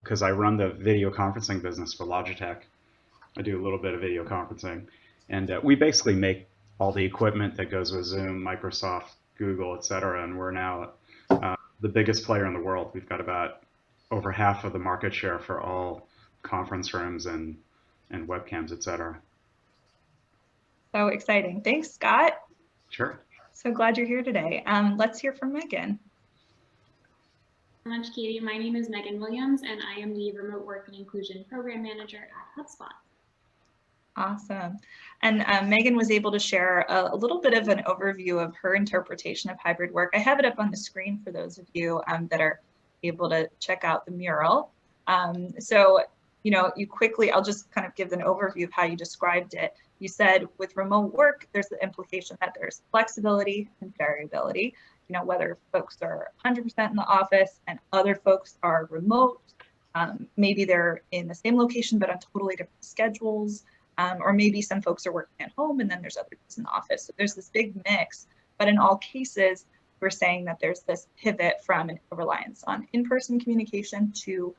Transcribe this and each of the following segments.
because I run the video conferencing business for Logitech. I do a little bit of video conferencing, and we basically make all the equipment that goes with Zoom, Microsoft, Google, et cetera, and we're now the biggest player in the world. We've got about over half of the market share for all conference rooms and webcams, et cetera. So exciting. Thanks, Scott. Sure. So glad you're here today. Let's hear from Meaghan. So much, Katie. My name is Meaghan Williams, and I am the Remote Work and Inclusion Program Manager at Hubspot. Awesome. And Meaghan was able to share a little bit of an overview of her interpretation of hybrid work. I have it up on the screen for those of you that are able to check out the mural. So, you know, I'll just kind of give an overview of how you described it. You said with remote work, there's the implication that there's flexibility and variability, you know, whether folks are 100% in the office and other folks are remote, maybe they're in the same location, but on totally different schedules, or maybe some folks are working at home and then there's others in the office. So there's this big mix, but in all cases, we're saying that there's this pivot from a reliance on in-person communication to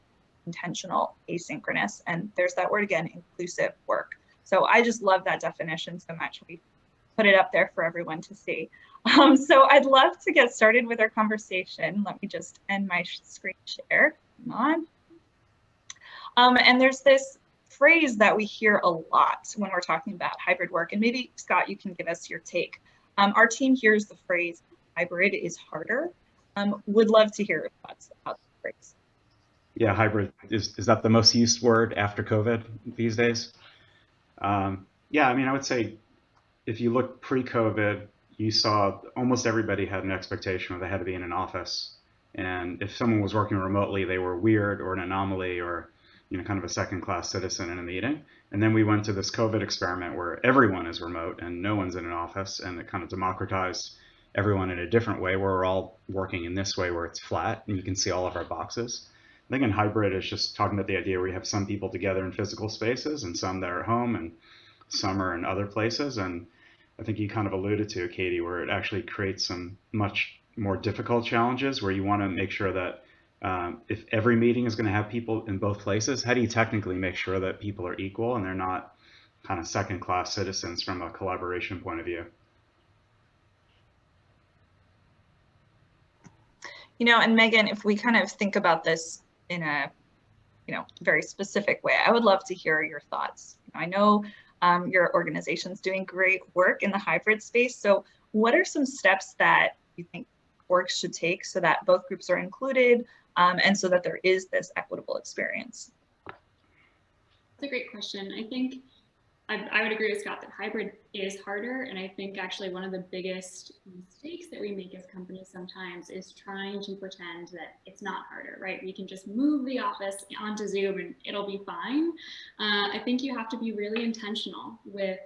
intentional asynchronous. And there's that word again, inclusive work. So I just love that definition so much. We put it up there for everyone to see. So I'd love to get started with our conversation. Let me just end my screen share. Come on. And there's this phrase that we hear a lot when we're talking about hybrid work. And maybe, Scott, you can give us your take. Our team hears the phrase, hybrid is harder. Would love to hear your thoughts about the phrase. Yeah, hybrid, is that the most used word after COVID these days? Yeah, I mean, I would say if you look pre-COVID, you saw almost everybody had an expectation where they had to be in an office. And if someone was working remotely, they were weird or an anomaly or, you know, kind of a second-class citizen in a meeting. And then we went to this COVID experiment where everyone is remote and no one's in an office, and it kind of democratized everyone in a different way where we're all working in this way where it's flat and you can see all of our boxes. I think in hybrid is just talking about the idea where you have some people together in physical spaces and some that are at home and some are in other places. And I think you kind of alluded to, Katie, where it actually creates some much more difficult challenges where you want to make sure that if every meeting is going to have people in both places, how do you technically make sure that people are equal and they're not kind of second-class citizens from a collaboration point of view? You know, and Meaghan, if we kind of think about this in a, you know, very specific way, I would love to hear your thoughts. I know your organization's doing great work in the hybrid space. So what are some steps that you think orgs should take so that both groups are included and so that there is this equitable experience? That's a great question. I think I would agree with Scott that hybrid is harder. And I think actually one of the biggest mistakes that we make as companies sometimes is trying to pretend that it's not harder, right? We can just move the office onto Zoom and it'll be fine. I think you have to be really intentional with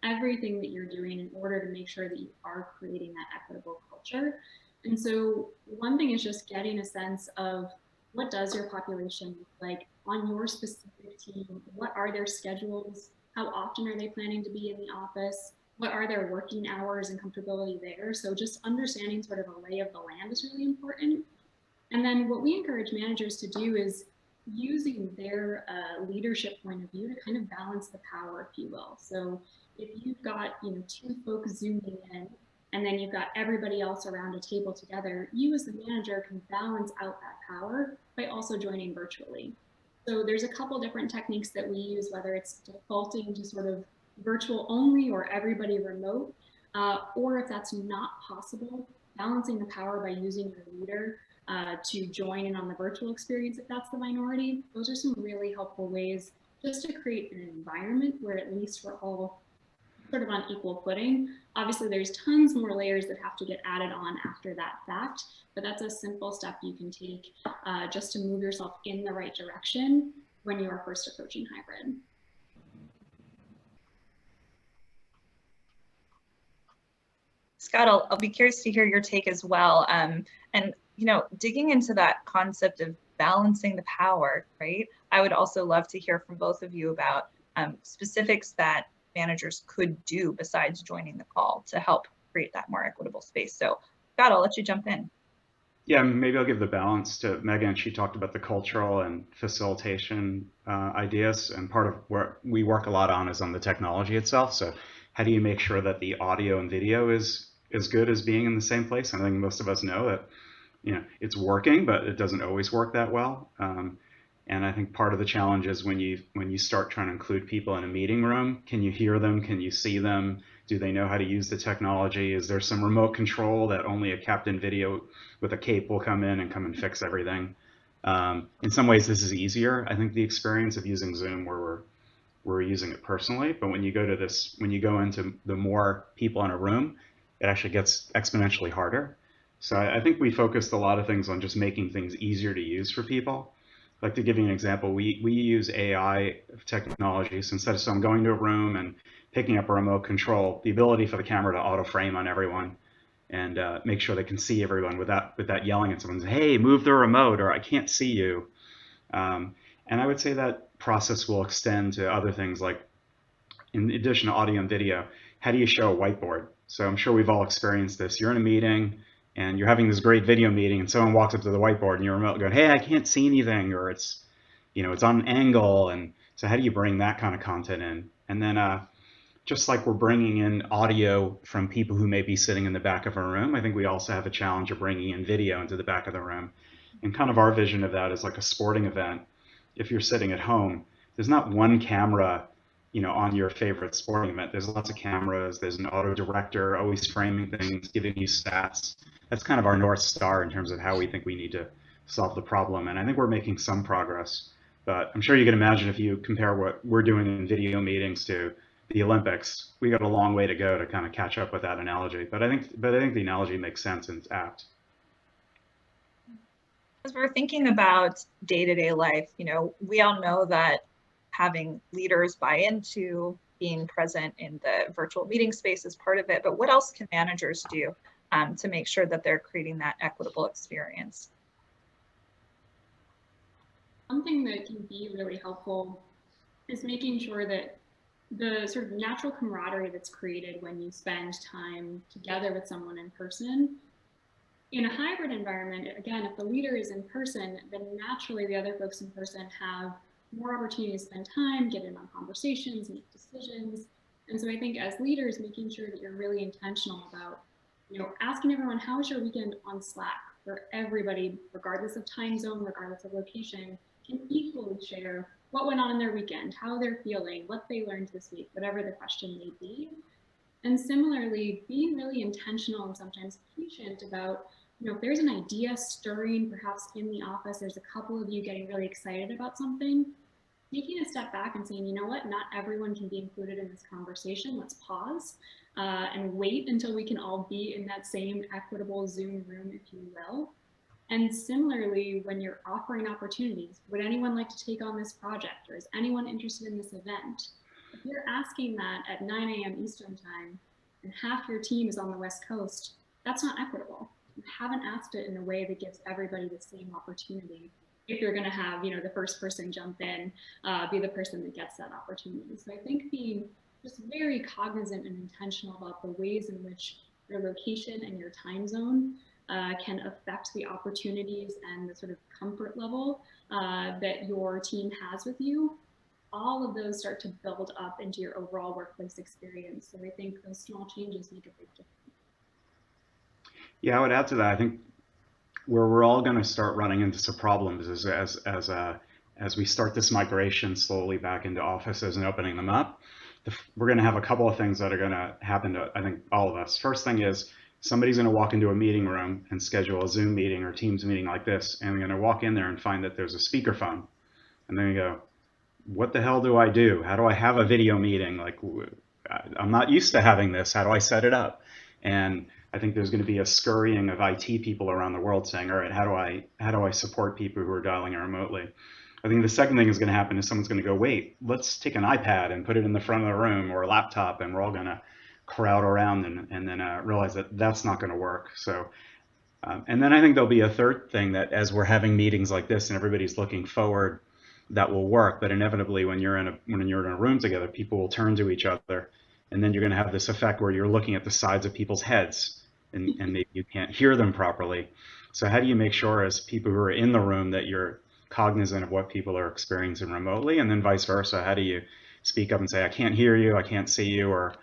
everything that you're doing in order to make sure that you are creating that equitable culture. And so one thing is just getting a sense of what does your population look like on your specific team? What are their schedules? How often are they planning to be in the office? What are their working hours and comfortability there? So just understanding sort of a lay of the land is really important. And then what we encourage managers to do is using their leadership point of view to kind of balance the power, if you will. So if you've got, you know, 2 folks zooming in and then you've got everybody else around a table together, you as the manager can balance out that power by also joining virtually. So there's a couple different techniques that we use, whether it's defaulting to sort of virtual only or everybody remote, or if that's not possible, balancing the power by using your leader to join in on the virtual experience if that's the minority. Those are some really helpful ways just to create an environment where at least we're all sort of on equal footing. Obviously, there's tons more layers that have to get added on after that fact, but that's a simple step you can take just to move yourself in the right direction when you are first approaching hybrid. Scott, I'll be curious to hear your take as well. And, you know, digging into that concept of balancing the power, right? I would also love to hear from both of you about specifics that managers could do besides joining the call to help create that more equitable space. So Scott, I'll let you jump in. Yeah, maybe I'll give the balance to Megan. She talked about the cultural and facilitation ideas, and part of where we work a lot on is on the technology itself. So, how do you make sure that the audio and video is as good as being in the same place? I think most of us know that it's working, but it doesn't always work that well. And I think part of the challenge is when you start trying to include people in a meeting room, can you hear them? Can you see them? Do they know how to use the technology? Is there some remote control that only a captain video with a cape will come in and fix everything? In some ways, this is easier. I think the experience of using Zoom where we're using it personally, but when you go into the more people in a room, it actually gets exponentially harder. So I think we focused a lot of things on just making things easier to use for people. Like, to give you an example, we use AI technology. So instead of someone going to a room and picking up a remote control, the ability for the camera to auto frame on everyone and make sure they can see everyone without yelling at someone, hey, move the remote, or I can't see you. And I would say that process will extend to other things, like, in addition to audio and video, how do you show a whiteboard? So I'm sure we've all experienced this. You're in a meeting and you're having this great video meeting, and someone walks up to the whiteboard and you're remote going, hey, I can't see anything, or it's on an angle. And so how do you bring that kind of content in? And then just like we're bringing in audio from people who may be sitting in the back of a room, I think we also have a challenge of bringing in video into the back of the room. And kind of our vision of that is like a sporting event. If you're sitting at home, there's not one camera on your favorite sporting event. There's lots of cameras. There's an auto director always framing things, giving you stats. That's kind of our North Star in terms of how we think we need to solve the problem. And I think we're making some progress. But I'm sure you can imagine, if you compare what we're doing in video meetings to the Olympics, we got a long way to go to kind of catch up with that analogy. But I think the analogy makes sense and it's apt. As we're thinking about day-to-day life, we all know that having leaders buy into being present in the virtual meeting space is part of it, but what else can managers do to make sure that they're creating that equitable experience? Something that can be really helpful is making sure that the sort of natural camaraderie that's created when you spend time together with someone in person. In a hybrid environment, again, if the leader is in person, then naturally the other folks in person have more opportunity to spend time, get in on conversations, make decisions. And so I think as leaders, making sure that you're really intentional about, asking everyone, how was your weekend on Slack? Where everybody, regardless of time zone, regardless of location, can equally share what went on in their weekend, how they're feeling, what they learned this week, whatever the question may be. And similarly, being really intentional and sometimes patient about, if there's an idea stirring perhaps in the office, there's a couple of you getting really excited about something, taking a step back and saying, you know what, not everyone can be included in this conversation. Let's pause and wait until we can all be in that same equitable Zoom room, if you will. And similarly, when you're offering opportunities, would anyone like to take on this project, or is anyone interested in this event? If you're asking that at 9 a.m. Eastern time and half your team is on the West Coast, that's not equitable. You haven't asked it in a way that gives everybody the same opportunity. If you're going to have, the first person jump in, be the person that gets that opportunity. So I think being just very cognizant and intentional about the ways in which your location and your time zone can affect the opportunities and the sort of comfort level that your team has with you, all of those start to build up into your overall workplace experience. So I think those small changes make a big difference. Yeah, I would add to that. I think where we're all going to start running into some problems is as we start this migration slowly back into offices and opening them up, we're going to have a couple of things that are going to happen to, I think, all of us. First thing is, somebody's going to walk into a meeting room and schedule a Zoom meeting or Teams meeting like this, and they're going to walk in there and find that there's a speakerphone. And then you go, what the hell do I do? How do I have a video meeting? Like, I'm not used to having this. How do I set it up? And I think there's going to be a scurrying of IT people around the world saying, all right, how do I support people who are dialing in remotely? I think the second thing is going to happen is someone's going to go, wait, let's take an iPad and put it in the front of the room, or a laptop, and we're all going to crowd around and then realize that that's not going to work. So, and then I think there'll be a third thing, that as we're having meetings like this and everybody's looking forward, that will work. But inevitably, when you're in a room together, people will turn to each other, and then you're going to have this effect where you're looking at the sides of people's heads, and maybe you can't hear them properly. So how do you make sure as people who are in the room that you're cognizant of what people are experiencing remotely, and then vice versa? How do you speak up and say, I can't hear you, I can't see you, or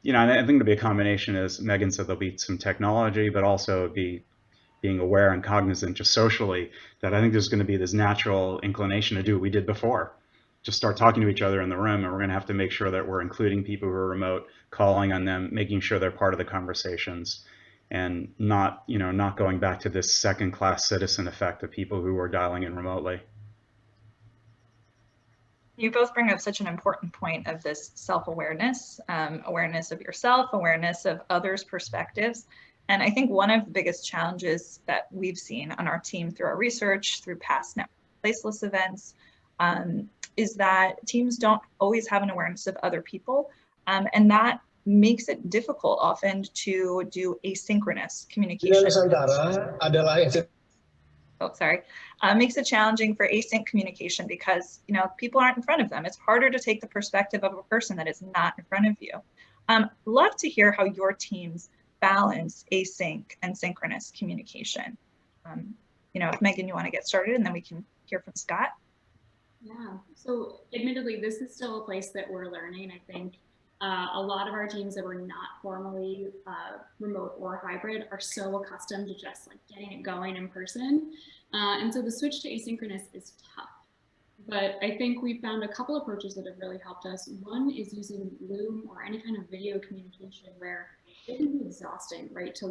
you know, and I think it'll be a combination, as Meaghan said, there'll be some technology, but also being aware and cognizant just socially that I think there's going to be this natural inclination to do what we did before. Just start talking to each other in the room, and we're going to have to make sure that we're including people who are remote, calling on them, making sure they're part of the conversations, and not, you know, not going back to this second-class citizen effect of people who are dialing in remotely. You both bring up such an important point of this self-awareness, awareness of yourself, awareness of others' perspectives. And I think one of the biggest challenges that we've seen on our team through our research, through past Networkplaceless events, is that teams don't always have an awareness of other people. And that makes it difficult often to do asynchronous communication. Makes it challenging for async communication because, you know, people aren't in front of them. It's harder to take the perspective of a person that is not in front of you. Love to hear how your teams balance async and synchronous communication. You know, if Meaghan, you want to get started, and then we can hear from Scott. Yeah, so admittedly, this is still a place that we're learning. I think a lot of our teams that were not formally remote or hybrid are so accustomed to just like getting it going in person. And so the switch to asynchronous is tough. But I think we found a couple approaches that have really helped us. One is using Loom or any kind of video communication where it can be exhausting, right, to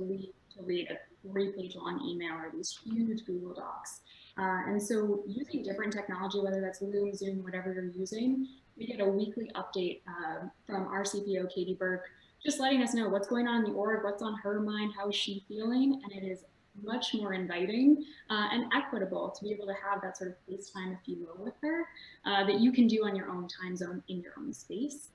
read a 3-page long email or these huge Google Docs. And so using different technology, whether that's Loom, Zoom, whatever you're using, we get a weekly update from our CPO, Katie Burke, just letting us know what's going on in the org, what's on her mind, how is she feeling, and it is much more inviting and equitable to be able to have that sort of FaceTime, if you will, with her that you can do on your own time zone in your own space.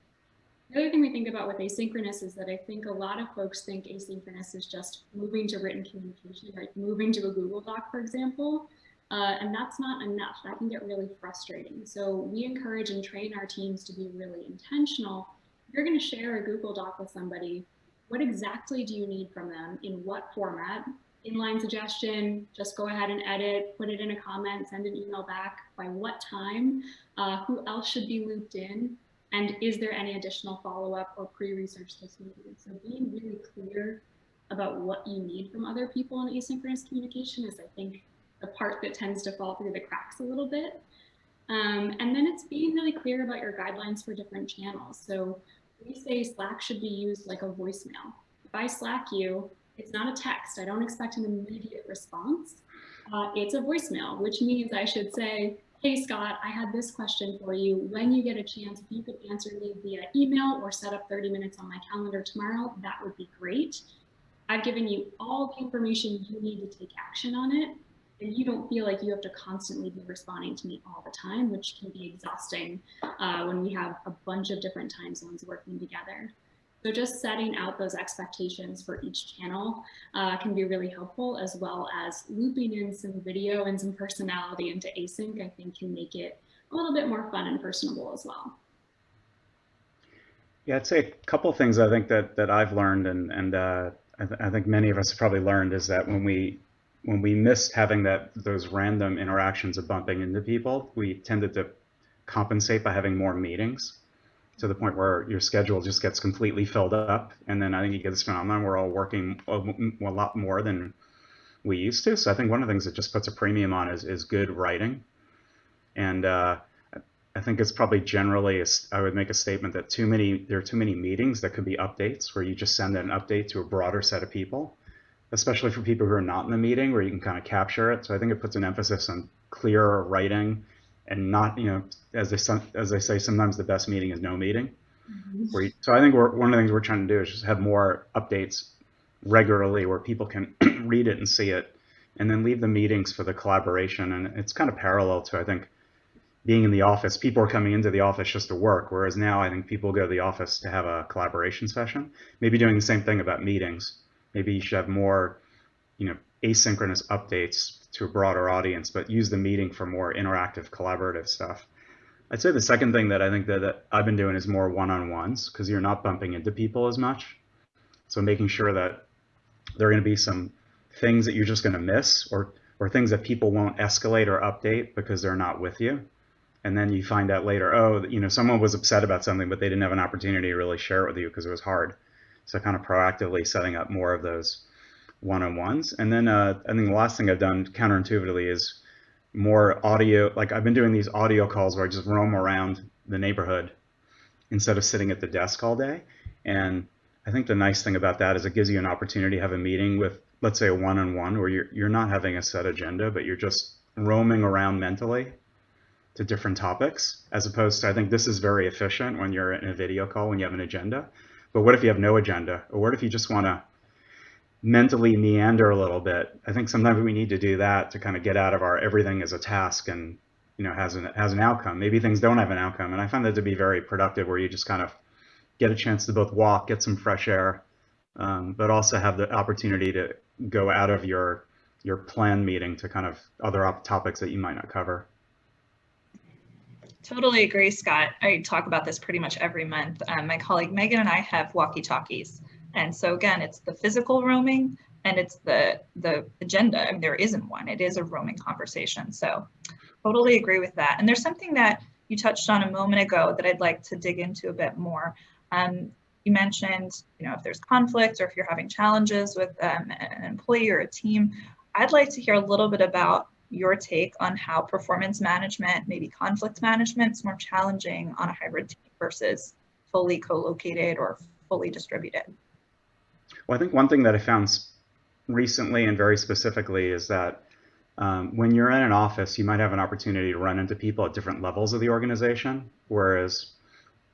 The other thing we think about with asynchronous is that I think a lot of folks think asynchronous is just moving to written communication, like moving to a Google Doc, for example. And that's not enough. That can get really frustrating. So we encourage and train our teams to be really intentional. If you're going to share a Google Doc with somebody, what exactly do you need from them? In what format? Inline suggestion, just go ahead and edit, put it in a comment, send an email back. By what time? Who else should be looped in? And is there any additional follow-up or pre-research that's needed? So being really clear about what you need from other people in asynchronous communication is, I think, the part that tends to fall through the cracks a little bit. And then it's being really clear about your guidelines for different channels. So we say Slack should be used like a voicemail. If I Slack you, it's not a text. I don't expect an immediate response. It's a voicemail, which means I should say, hey, Scott, I had this question for you. When you get a chance, if you could answer me via email or set up 30 minutes on my calendar tomorrow, that would be great. I've given you all the information you need to take action on it. And you don't feel like you have to constantly be responding to me all the time, which can be exhausting when we have a bunch of different time zones working together. So just setting out those expectations for each channel can be really helpful, as well as looping in some video and some personality into async, I think can make it a little bit more fun and personable as well. Yeah, I'd say a couple of things I think that I've learned, and I think many of us have probably learned, is that when we missed having those random interactions of bumping into people, we tended to compensate by having more meetings, to the point where your schedule just gets completely filled up. And then I think you get this phenomenon, we're all working a lot more than we used to. So I think one of the things that just puts a premium on is good writing. And I think it's probably generally, I would make a statement that there are too many meetings that could be updates, where you just send an update to a broader set of people, especially for people who are not in the meeting, where you can kind of capture it. So I think it puts an emphasis on clearer writing, and not, you know, as they say, sometimes the best meeting is no meeting. Mm-hmm. So I think one of the things we're trying to do is just have more updates regularly, where people can read it and see it, and then leave the meetings for the collaboration. And it's kind of parallel to, I think, being in the office. People are coming into the office just to work, whereas now I think people go to the office to have a collaboration session. Maybe doing the same thing about meetings. Maybe you should have more, you know, asynchronous updates to a broader audience, but use the meeting for more interactive, collaborative stuff. I'd say the second thing that I think that I've been doing is more one-on-ones, because you're not bumping into people as much. So making sure that there are going to be some things that you're just going to miss, or things that people won't escalate or update because they're not with you. And then you find out later, oh, someone was upset about something, but they didn't have an opportunity to really share it with you because it was hard. So kind of proactively setting up more of those one-on-ones. And then I think the last thing I've done counterintuitively is more audio. Like I've been doing these audio calls where I just roam around the neighborhood instead of sitting at the desk all day. And I think the nice thing about that is it gives you an opportunity to have a meeting with, let's say, a one-on-one where you're not having a set agenda, but you're just roaming around mentally to different topics, as opposed to, I think this is very efficient when you're in a video call when you have an agenda. But what if you have no agenda? Or what if you just want to mentally meander a little bit? I think sometimes we need to do that to kind of get out of our everything as a task and has an outcome. Maybe things don't have an outcome, and I find that to be very productive, where you just kind of get a chance to both walk, get some fresh air, but also have the opportunity to go out of your planned meeting to kind of other topics that you might not cover. Totally agree, Scott. I talk about this pretty much every month. My colleague Megan and I have walkie-talkies. And so again, it's the physical roaming and it's the agenda. I mean, there isn't one. It is a roaming conversation. So totally agree with that. And there's something that you touched on a moment ago that I'd like to dig into a bit more. You mentioned, if there's conflict or if you're having challenges with an employee or a team, I'd like to hear a little bit about your take on how performance management, maybe conflict management, is more challenging on a hybrid team versus fully co-located or fully distributed. Well, I think one thing that I found recently and very specifically is that when you're in an office, you might have an opportunity to run into people at different levels of the organization, whereas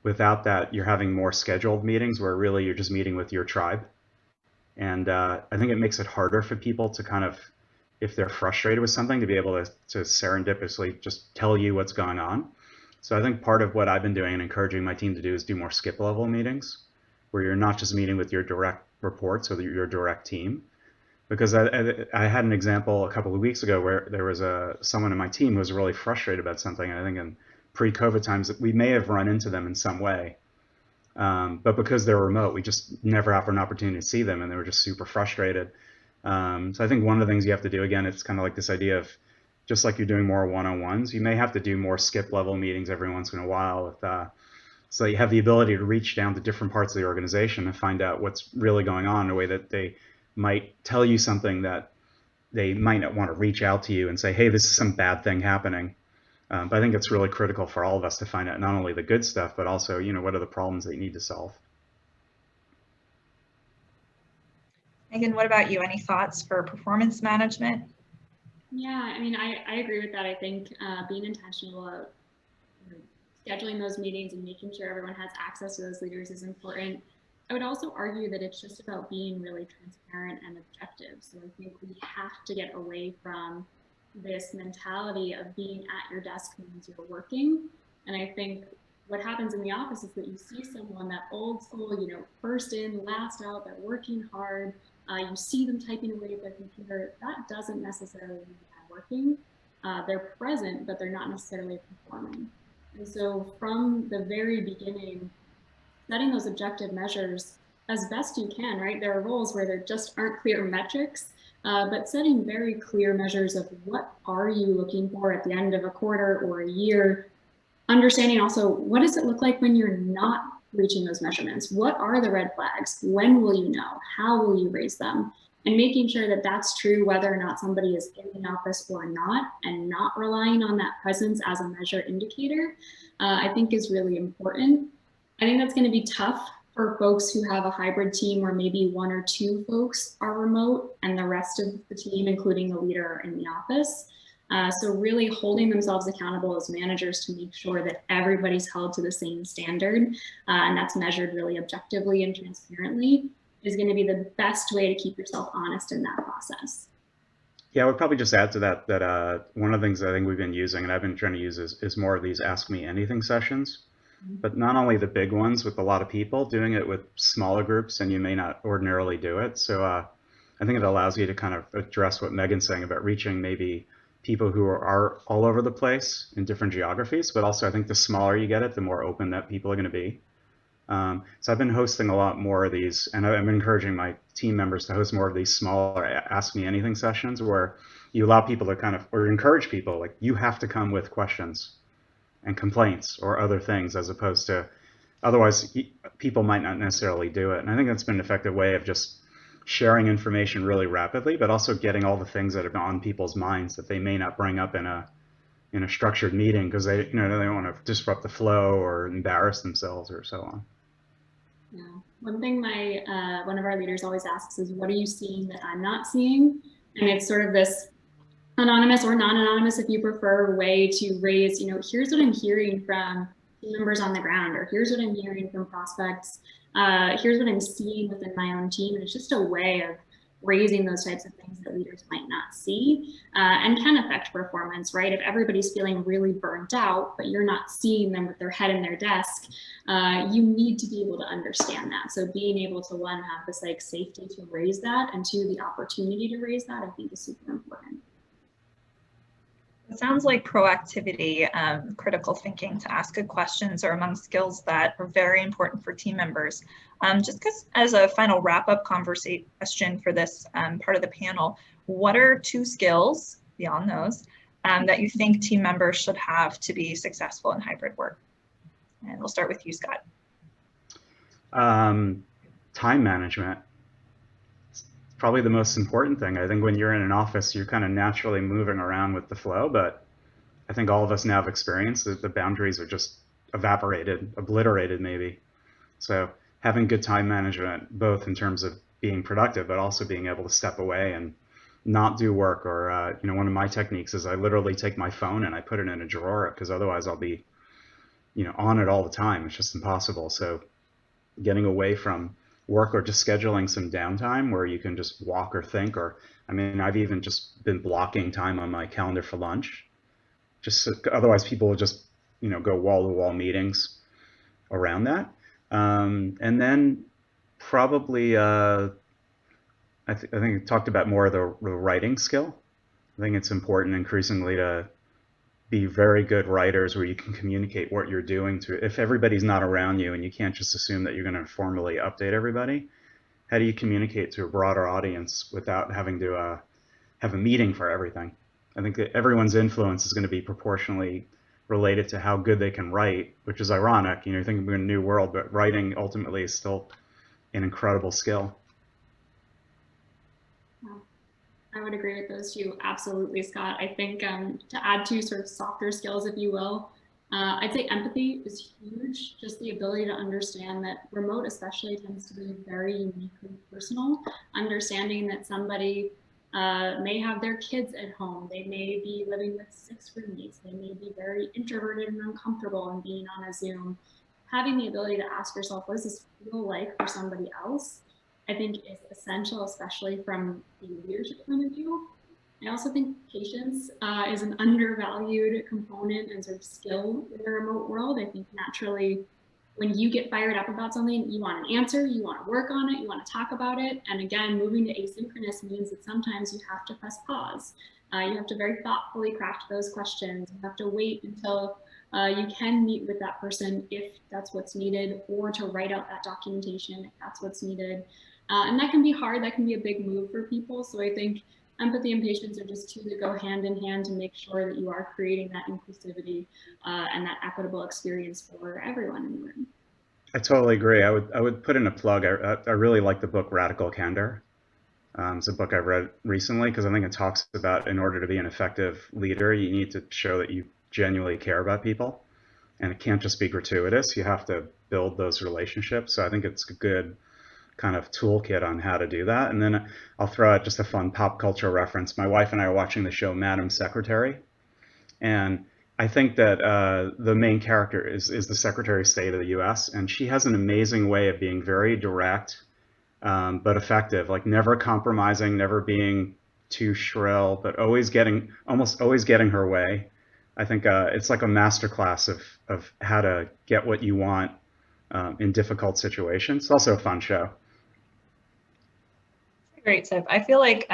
without that, you're having more scheduled meetings where really you're just meeting with your tribe. And I think it makes it harder for people to kind of, if they're frustrated with something, to be able to serendipitously just tell you what's going on. So I think part of what I've been doing and encouraging my team to do is do more skip level meetings, where you're not just meeting with your direct reports or your direct team. Because I had an example a couple of weeks ago where there was someone in my team who was really frustrated about something. And I think in pre-COVID times that we may have run into them in some way. But because they're remote, we just never have an opportunity to see them, and they were just super frustrated. So I think one of the things you have to do, again, it's kind of like this idea of, just like you're doing more one-on-ones, you may have to do more skip level meetings every once in a while so you have the ability to reach down to different parts of the organization and find out what's really going on in a way that they might tell you something that they might not want to reach out to you and say, hey, this is some bad thing happening. But I think it's really critical for all of us to find out not only the good stuff, but also, what are the problems that you need to solve. Megan, what about you? Any thoughts for performance management? Yeah, I mean, I agree with that. I think being intentional about scheduling those meetings and making sure everyone has access to those leaders is important. I would also argue that it's just about being really transparent and objective. So I think we have to get away from this mentality of being at your desk means you're working. And I think what happens in the office is that you see someone, that old school, first in, last out, they're working hard. You see them typing away at their computer. That doesn't necessarily mean they're working. They're present, but they're not necessarily performing. And so from the very beginning, setting those objective measures as best you can, right? There are roles where there just aren't clear metrics, but setting very clear measures of what are you looking for at the end of a quarter or a year, understanding also what does it look like when you're not reaching those measurements? What are the red flags? When will you know? How will you raise them? And making sure that that's true whether or not somebody is in the office or not, and not relying on that presence as a measure indicator, I think is really important. I think that's going to be tough for folks who have a hybrid team where maybe one or two folks are remote and the rest of the team, including the leader, are in the office. So really holding themselves accountable as managers to make sure that everybody's held to the same standard, and that's measured really objectively and transparently, is going to be the best way to keep yourself honest in that process. Yeah, I would probably just add to that one of the things I think we've been using, and I've been trying to use, is more of these Ask Me Anything sessions. But not only the big ones with a lot of people, doing it with smaller groups, and you may not ordinarily do it. So I think it allows you to kind of address what Megan's saying about reaching maybe people who are all over the place in different geographies, but also I think the smaller you get it, the more open that people are going to be. So I've been hosting a lot more of these, and I'm encouraging my team members to host more of these smaller Ask Me Anything sessions where you allow people to kind of, or encourage people, like, you have to come with questions and complaints or other things, as opposed to, otherwise people might not necessarily do it. And I think that's been an effective way of just sharing information really rapidly, but also getting all the things that are on people's minds that they may not bring up in a structured meeting because they don't want to disrupt the flow or embarrass themselves or so on. Yeah. One thing one of our leaders always asks is, what are you seeing that I'm not seeing? And it's sort of this anonymous or non-anonymous, if you prefer, way to raise, here's what I'm hearing from team members on the ground, or here's what I'm hearing from prospects. Here's what I'm seeing within my own team. And it's just a way of raising those types of things that leaders might not see and can affect performance, right? If everybody's feeling really burnt out, but you're not seeing them with their head in their desk, you need to be able to understand that. So being able to, one, have this like safety to raise that, and two, the opportunity to raise that, I think is super important. It sounds like proactivity, critical thinking to ask good questions are among skills that are very important for team members. Just because as a final wrap-up question for this part of the panel, what are 2 skills beyond those that you think team members should have to be successful in hybrid work? And we'll start with you, Scott. Time management. Probably the most important thing. I think when you're in an office, you're kind of naturally moving around with the flow, but I think all of us now have experienced that the boundaries are just evaporated, obliterated maybe. So having good time management, both in terms of being productive, but also being able to step away and not do work. Or, one of my techniques is I literally take my phone and I put it in a drawer, because otherwise I'll be, on it all the time. It's just impossible. So getting away from work, or just scheduling some downtime where you can just walk or think, or I've even just been blocking time on my calendar for lunch, just so, otherwise people will just go wall-to-wall meetings around that. And then probably I think I talked about more of the writing skill. I think it's important increasingly to be very good writers where you can communicate what you're doing to, if everybody's not around you and you can't just assume that you're going to formally update everybody, how do you communicate to a broader audience without having to have a meeting for everything? I think that everyone's influence is going to be proportionally related to how good they can write, which is ironic. You're thinking we're in a new world, but writing ultimately is still an incredible skill. I would agree with those 2. Absolutely, Scott. I think to add to sort of softer skills, if you will, I'd say empathy is huge. Just the ability to understand that remote especially tends to be very uniquely personal. Understanding that somebody may have their kids at home. They may be living with 6 roommates. They may be very introverted and uncomfortable in being on a Zoom. Having the ability to ask yourself, what does this feel like for somebody else, I think is essential, especially from the leadership point of view. I also think patience is an undervalued component and sort of skill in the remote world. I think naturally, when you get fired up about something, you want an answer, you want to work on it, you want to talk about it. And again, moving to asynchronous means that sometimes you have to press pause. You have to very thoughtfully craft those questions. You have to wait until you can meet with that person if that's what's needed, or to write out that documentation if that's what's needed. And that can be hard, that can be a big move for people. So I think empathy and patience are just 2 that go hand in hand to make sure that you are creating that inclusivity and that equitable experience for everyone in the room. I totally agree. I would put in a plug. I really like the book Radical Candor. It's a book I read recently because I think it talks about, in order to be an effective leader, you need to show that you genuinely care about people. And it can't just be gratuitous. You have to build those relationships. So I think it's a good kind of toolkit on how to do that. And then I'll throw out just a fun pop culture reference. My wife and I are watching the show Madam Secretary. And I think that the main character is the Secretary of State of the US. And she has an amazing way of being very direct, but effective, like never compromising, never being too shrill, but almost always getting her way. I think it's like a masterclass of how to get what you want in difficult situations. It's also a fun show. Great tip. I feel like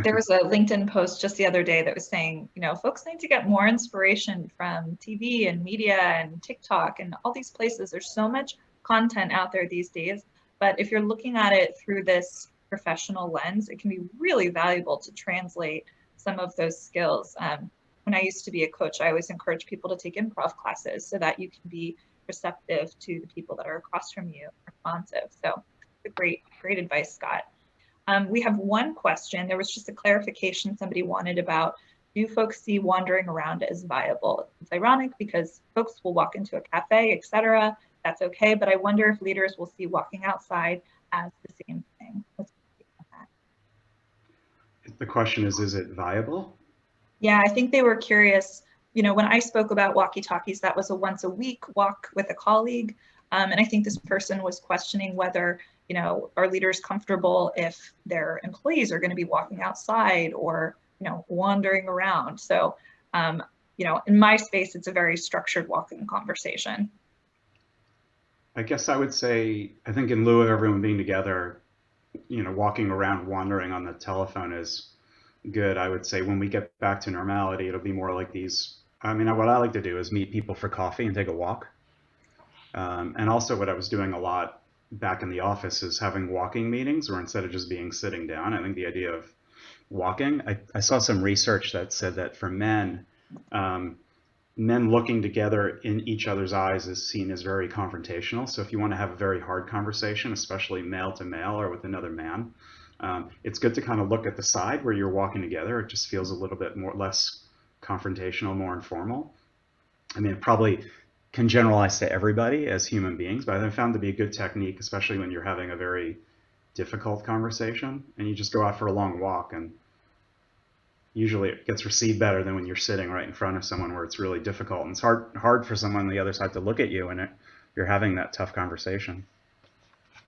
there was a LinkedIn post just the other day that was saying, folks need to get more inspiration from TV and media and TikTok and all these places. There's so much content out there these days. But if you're looking at it through this professional lens, it can be really valuable to translate some of those skills. When I used to be a coach, I always encourage people to take improv classes so that you can be receptive to the people that are across from you, responsive. So great advice, Scott. We have one question. There was just a clarification somebody wanted about, do folks see wandering around as viable? It's ironic because folks will walk into a cafe, etc. That's okay, but I wonder if leaders will see walking outside as the same thing. What's your take on that? The question is it viable? Yeah, I think they were curious. You know, when I spoke about walkie-talkies, that was a once a week walk with a colleague. And I think this person was questioning whether, you know, are leaders comfortable if their employees are going to be walking outside or, you know, wandering around. So, you know, in my space, it's a very structured walking conversation. I guess I would say, I think in lieu of everyone being together, you know, walking around, wandering on the telephone is good. I would say when we get back to normality, it'll be more like these. I mean, what I like to do is meet people for coffee and take a walk. And also what I was doing a lot back in the office is having walking meetings, or instead of just being sitting down. I think the idea of walking, I saw some research that said that for men, men looking together in each other's eyes is seen as very confrontational. So if you want to have a very hard conversation, especially male to male or with another man, it's good to kind of look at the side where you're walking together. It just feels a little bit less confrontational, more informal. I mean, it probably can generalize to everybody as human beings, but I found to be a good technique, especially when you're having a very difficult conversation and you just go out for a long walk, and usually it gets received better than when you're sitting right in front of someone where it's really difficult, and it's hard for someone on the other side to look at you and you're having that tough conversation.